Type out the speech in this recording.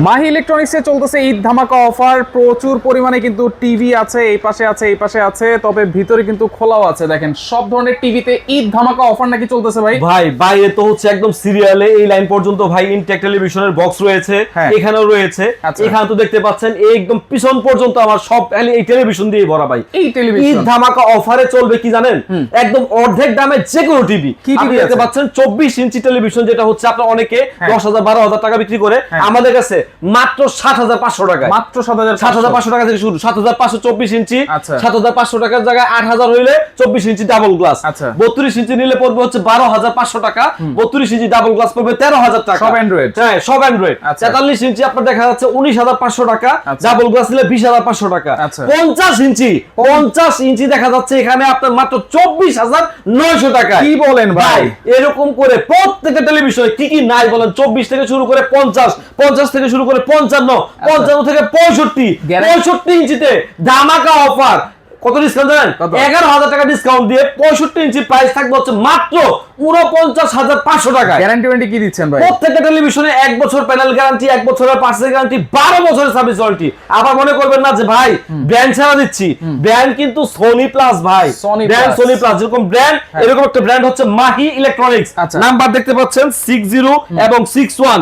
মাহি ইলেকট্রনিক্সে চলতেছে ঈদ ধামাকা অফার, প্রচুর পরিমাণে কিন্তু টিভি আছে, এই পাশে আছে, এই পাশে আছে, তবে ভিতরে কিন্তু খোলাও আছে। দেখেন সব ধরনের টিভিতে ঈদ ধামাকা অফার নাকি চলতেছে ভাই। ভাই বাইরে তো হচ্ছে একদম সিরিয়ালে এই লাইন পর্যন্ত ভাই ইনটেক টেলিভিশনের বক্স রয়েছে, এখানেও রয়েছে, এখানে তো দেখতে পাচ্ছেন একদম পিছন পর্যন্ত আমার সব এই টেলিভিশন দিয়ে ভরা ভাই। এই টেলিভিশন ঈদ ধামাকা অফারে চলবে কি জানেন, একদম অর্ধেক দামে যে কোনো টিভি আপনি দেখতে পাচ্ছেন। 24 ইঞ্চি টেলিভিশন যেটা হচ্ছে আপনার অনেকে 10,000 12,000 টাকা বিক্রি করে, আমাদের কাছে মাত্র 7,500 টাকা, মাত্র 7,500 টাকা থেকে শুরু। 7,500 24 ইঞ্চি, 7,500 টাকার জায়গায় 8,000 হইলে 24 ইঞ্চি ডাবল গ্লাস। 32 ইঞ্চি নিলে পড়বে হচ্ছে 12,500 টাকা, 32 ইঞ্চি ডাবল গ্লাস পড়বে 13,000 টাকা, সব অ্যান্ড্রয়েড। হ্যাঁ সব অ্যান্ড্রয়েড। 43 ইঞ্চি আপনার দেখা যাচ্ছে 19,500 টাকা, ডাবল গ্লাস নিলে 20,500 টাকা। 50 ইঞ্চি দেখা যাচ্ছে এখানে আপনার মাত্র 24,900 টাকা। কি বলেন ভাই? এরকম করে প্রত্যেকটা টেলিভিশনে কি কি নাই বলেন। 24 থেকে শুরু করে 50, 50 থেকে শুরু করে 55, 55 থেকে 65 ইঞ্চিতে ধামাকা অফার। কত ডিসকাউন্ট দেন? 11,000 টাকা ডিসকাউন্ট দিয়ে 65 ইঞ্চি প্রাইস থাকবে হচ্ছে মাত্র 49,500 টাকা। গ্যারান্টি ওয়ারেন্টি কি দিচ্ছেন ভাই? প্রত্যেকটা টেলিভিশনে 1 বছর প্যানেল গ্যারান্টি, 1 বছরের পার্টসের গ্যারান্টি, 12 বছরের সার্ভিস ওয়ারেন্টি। আবার মনে করবেন না যে ভাই ব্র্যান্ড ছাড়া দিচ্ছি, ব্র্যান্ড কিন্তু সোনি প্লাস ভাই, ব্র্যান্ড সোনি প্লাস। যেরকম ব্র্যান্ড এরকম একটা ব্র্যান্ড হচ্ছে মাহি ইলেকট্রনিক্স। নাম্বার দেখতে পাচ্ছেন 60 এবং 61।